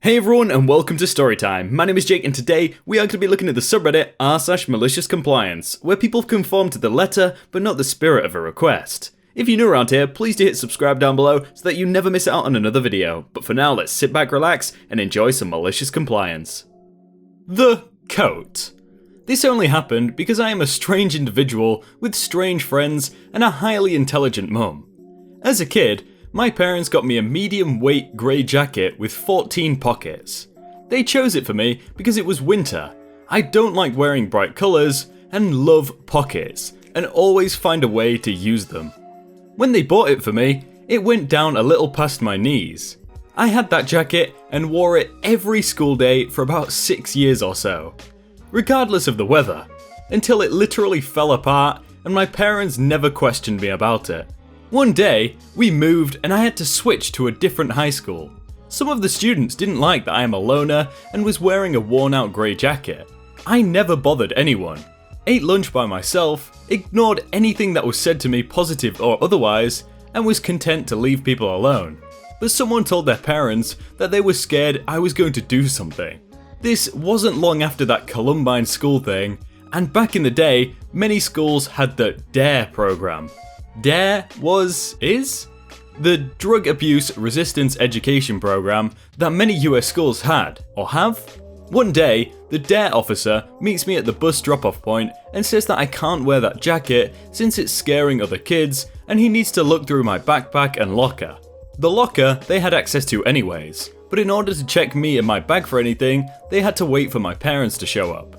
Hey everyone and welcome to Storytime. My name is Jake and today we are going to be looking at the subreddit r/maliciouscompliance, where people conform to the letter but not the spirit of a request. If you're new around here, please do hit subscribe down below so that you never miss out on another video. But for now, let's sit back, relax, and enjoy some malicious compliance. The coat. This only happened because I am a strange individual with strange friends and a highly intelligent mum. As a kid, my parents got me a medium weight grey jacket with 14 pockets. They chose it for me because it was winter. I don't like wearing bright colours and love pockets and always find a way to use them. When they bought it for me, it went down a little past my knees. I had that jacket and wore it every school day for about 6 years or so, regardless of the weather, until it literally fell apart and my parents never questioned me about it. One day, we moved and I had to switch to a different high school. Some of the students didn't like that I am a loner and was wearing a worn out grey jacket. I never bothered anyone, ate lunch by myself, ignored anything that was said to me positive or otherwise, and was content to leave people alone. But someone told their parents that they were scared I was going to do something. This wasn't long after that Columbine school thing, and back in the day, many schools had the DARE program. DARE is the Drug Abuse Resistance Education program that many US schools had, or have. One day, the DARE officer meets me at the bus drop-off point and says that I can't wear that jacket since it's scaring other kids and he needs to look through my backpack and locker. The locker they had access to anyways, but in order to check me and my bag for anything, they had to wait for my parents to show up.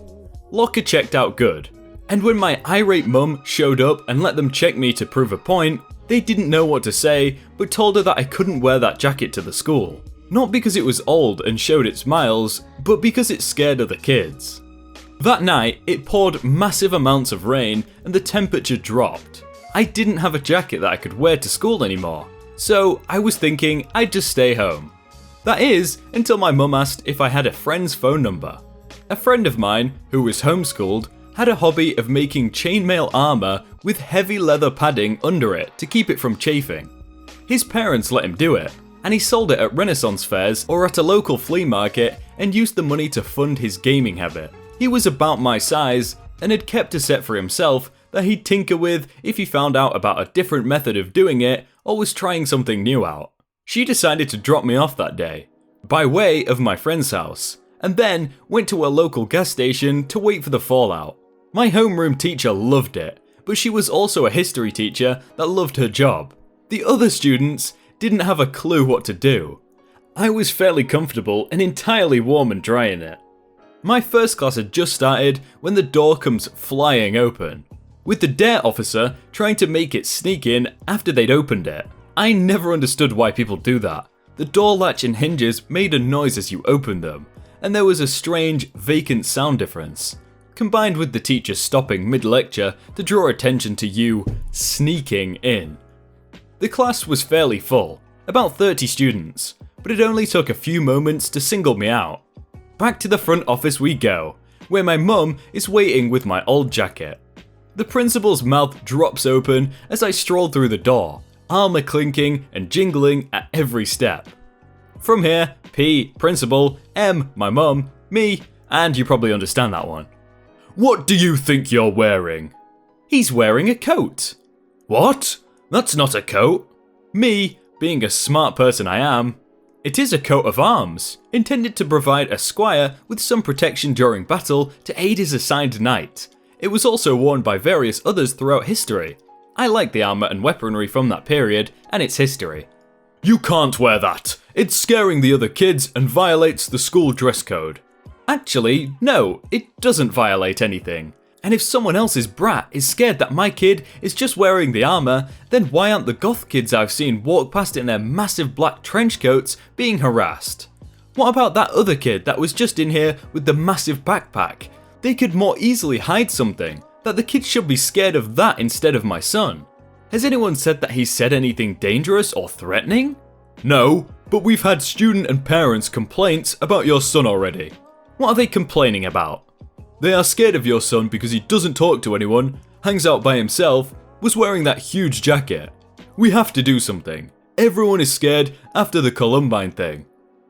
Locker checked out good. And when my irate mum showed up and let them check me to prove a point, they didn't know what to say, but told her that I couldn't wear that jacket to the school. Not because it was old and showed its miles, but because it scared other kids. That night, it poured massive amounts of rain and the temperature dropped. I didn't have a jacket that I could wear to school anymore, so I was thinking I'd just stay home. That is, until my mum asked if I had a friend's phone number. A friend of mine, who was homeschooled, had a hobby of making chainmail armour with heavy leather padding under it to keep it from chafing. His parents let him do it, and he sold it at Renaissance fairs or at a local flea market and used the money to fund his gaming habit. He was about my size and had kept a set for himself that he'd tinker with if he found out about a different method of doing it or was trying something new out. She decided to drop me off that day, by way of my friend's house, and then went to a local gas station to wait for the fallout. My homeroom teacher loved it, but she was also a history teacher that loved her job. The other students didn't have a clue what to do. I was fairly comfortable and entirely warm and dry in it. My first class had just started when the door comes flying open, with the DARE officer trying to make it sneak in after they'd opened it. I never understood why people do that. The door latch and hinges made a noise as you opened them, and there was a strange, vacant sound difference, combined with the teacher stopping mid-lecture to draw attention to you sneaking in. The class was fairly full, about 30 students, but it only took a few moments to single me out. Back to the front office we go, where my mum is waiting with my old jacket. The principal's mouth drops open as I stroll through the door, armour clinking and jingling at every step. From here, P, principal, M, my mum, me, and you probably understand that one. "What do you think you're wearing?" "He's wearing a coat." "What? That's not a coat." Me, being a smart person I am, "It is a coat of arms, intended to provide a squire with some protection during battle to aid his assigned knight. It was also worn by various others throughout history. I like the armour and weaponry from that period and its history." "You can't wear that. It's scaring the other kids and violates the school dress code." "Actually, no, it doesn't violate anything. And if someone else's brat is scared that my kid is just wearing the armour, then why aren't the goth kids I've seen walk past in their massive black trench coats being harassed? What about that other kid that was just in here with the massive backpack? They could more easily hide something, that the kids should be scared of that instead of my son. Has anyone said that he said anything dangerous or threatening?" "No, but we've had student and parents complaints about your son already." "What are they complaining about?" "They are scared of your son because he doesn't talk to anyone, hangs out by himself, was wearing that huge jacket. We have to do something. Everyone is scared after the Columbine thing."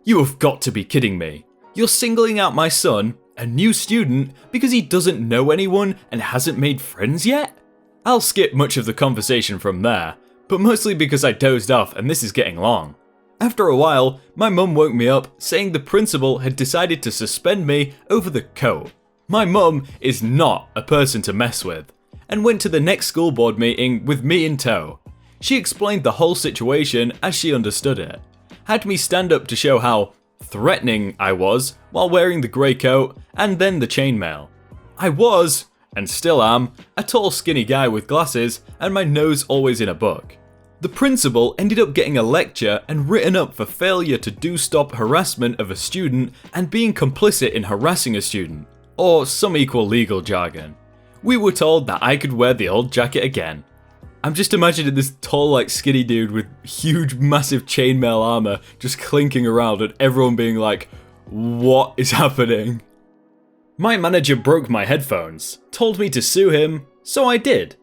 You have got to be kidding me. You're singling out my son, a new student, because he doesn't know anyone and hasn't made friends yet? I'll skip much of the conversation from there, but mostly because I dozed off and this is getting long. After a while, my mum woke me up saying the principal had decided to suspend me over the coat. My mum is not a person to mess with, and went to the next school board meeting with me in tow. She explained the whole situation as she understood it, had me stand up to show how threatening I was while wearing the grey coat and then the chainmail. I was, and still am, a tall skinny guy with glasses and my nose always in a book. The principal ended up getting a lecture and written up for failure to do stop harassment of a student and being complicit in harassing a student, or some equal legal jargon. We were told that I could wear the old jacket again. I'm just imagining this tall skinny dude with huge massive chainmail armor just clinking around and everyone being like, what is happening? My manager broke my headphones, told me to sue him, so I did.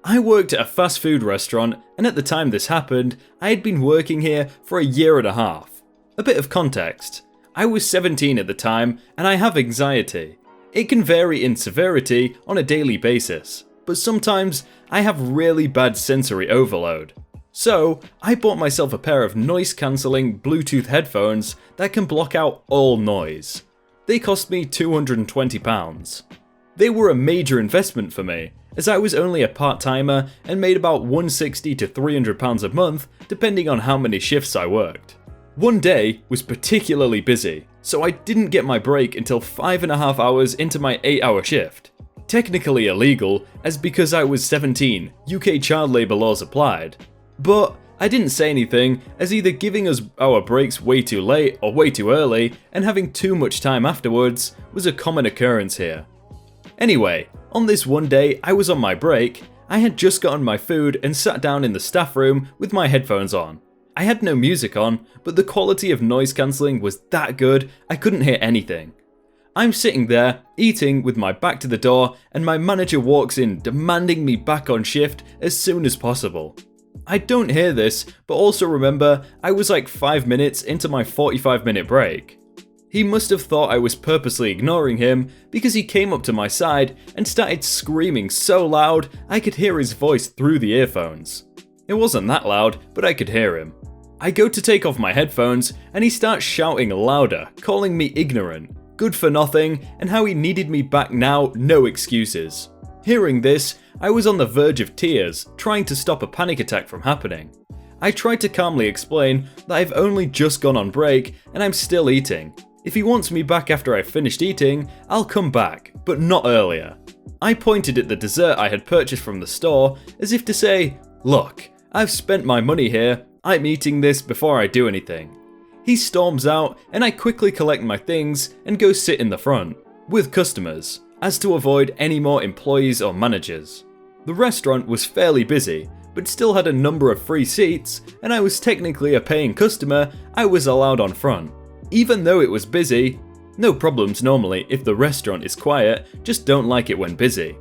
I worked at a fast food restaurant, and at the time this happened, I had been working here for a year and a half. A bit of context. I was 17 at the time, and I have anxiety. It can vary in severity on a daily basis, but sometimes I have really bad sensory overload. So, I bought myself a pair of noise-cancelling Bluetooth headphones that can block out all noise. They cost me £220. They were a major investment for me, as I was only a part-timer and made about £160 to £300 a month depending on how many shifts I worked. One day was particularly busy, so I didn't get my break until 5.5 hours into my 8-hour shift. Technically illegal, as because I was 17, UK child labour laws applied. But I didn't say anything, as either giving us our breaks way too late or way too early and having too much time afterwards was a common occurrence here. Anyway, on this one day I was on my break, I had just gotten my food and sat down in the staff room with my headphones on. I had no music on, but the quality of noise cancelling was that good I couldn't hear anything. I'm sitting there, eating with my back to the door, and my manager walks in demanding me back on shift as soon as possible. I don't hear this, but also remember I was like 5 minutes into my 45-minute break. He must have thought I was purposely ignoring him because he came up to my side and started screaming so loud I could hear his voice through the earphones. It wasn't that loud, but I could hear him. I go to take off my headphones and he starts shouting louder, calling me ignorant, good for nothing, and how he needed me back now, no excuses. Hearing this, I was on the verge of tears, trying to stop a panic attack from happening. I tried to calmly explain that I've only just gone on break and I'm still eating. If he wants me back after I've finished eating, I'll come back, but not earlier. I pointed at the dessert I had purchased from the store as if to say, look, I've spent my money here, I'm eating this before I do anything. He storms out and I quickly collect my things and go sit in the front, with customers, as to avoid any more employees or managers. The restaurant was fairly busy, but still had a number of free seats, and I was technically a paying customer, I was allowed on front. Even though it was busy, no problems normally if the restaurant is quiet, just don't like it when busy.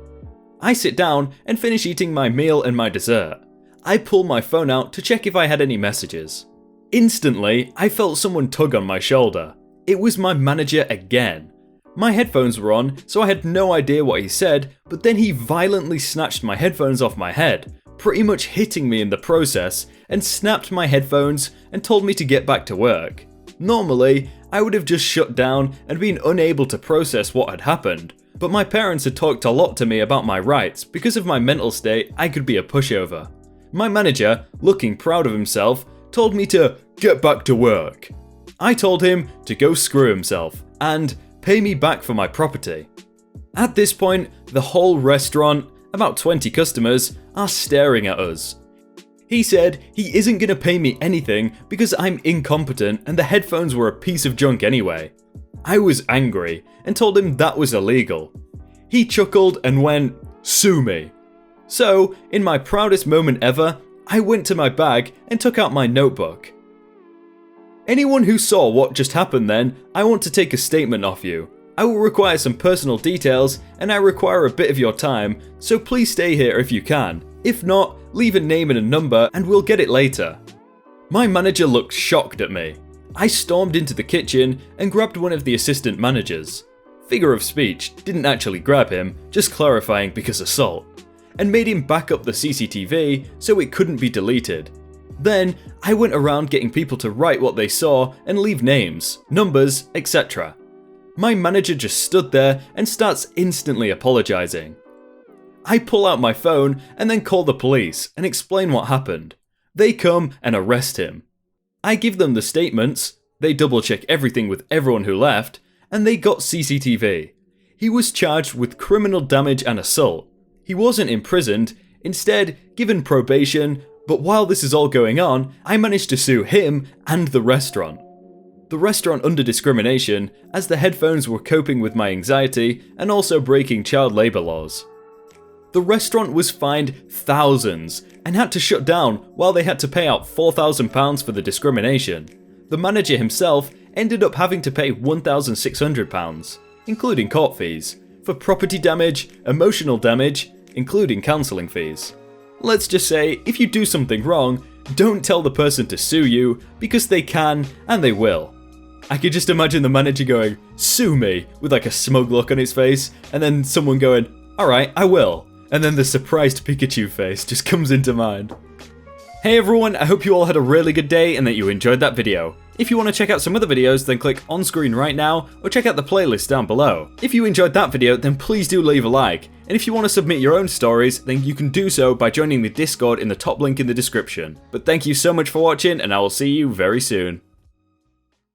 I sit down and finish eating my meal and my dessert. I pull my phone out to check if I had any messages. Instantly, I felt someone tug on my shoulder. It was my manager again. My headphones were on, so I had no idea what he said, but then he violently snatched my headphones off my head, pretty much hitting me in the process, and snapped my headphones and told me to get back to work. Normally, I would have just shut down and been unable to process what had happened, but my parents had talked a lot to me about my rights. Because of my mental state, I could be a pushover. My manager, looking proud of himself, told me to get back to work. I told him to go screw himself and pay me back for my property. At this point, the whole restaurant, about 20 customers, are staring at us. He said he isn't going to pay me anything because I'm incompetent and the headphones were a piece of junk anyway. I was angry and told him that was illegal. He chuckled and went, "Sue me." So, in my proudest moment ever, I went to my bag and took out my notebook. Anyone who saw what just happened then, I want to take a statement off you. I will require some personal details and I require a bit of your time, so please stay here if you can. If not, leave a name and a number and we'll get it later. My manager looked shocked at me. I stormed into the kitchen and grabbed one of the assistant managers. Figure of speech, didn't actually grab him, just clarifying because assault, and made him back up the CCTV so it couldn't be deleted. Then, I went around getting people to write what they saw and leave names, numbers, etc. My manager just stood there and starts instantly apologizing. I pull out my phone and then call the police and explain what happened. They come and arrest him. I give them the statements, they double check everything with everyone who left, and they got CCTV. He was charged with criminal damage and assault. He wasn't imprisoned, instead given probation, but while this is all going on, I managed to sue him and the restaurant. The restaurant under discrimination, as the headphones were coping with my anxiety and also breaking child labour laws. The restaurant was fined thousands and had to shut down while they had to pay out £4,000 for the discrimination. The manager himself ended up having to pay £1,600, including court fees, for property damage, emotional damage, including counselling fees. Let's just say, if you do something wrong, don't tell the person to sue you, because they can and they will. I could just imagine the manager going, "Sue me," with like a smug look on his face, and then someone going, "Alright, I will." And then the surprised Pikachu face just comes into mind. Hey everyone, I hope you all had a really good day and that you enjoyed that video. If you want to check out some other videos, then click on screen right now, or check out the playlist down below. If you enjoyed that video, then please do leave a like. And if you want to submit your own stories, then you can do so by joining the Discord in the top link in the description. But thank you so much for watching, and I will see you very soon.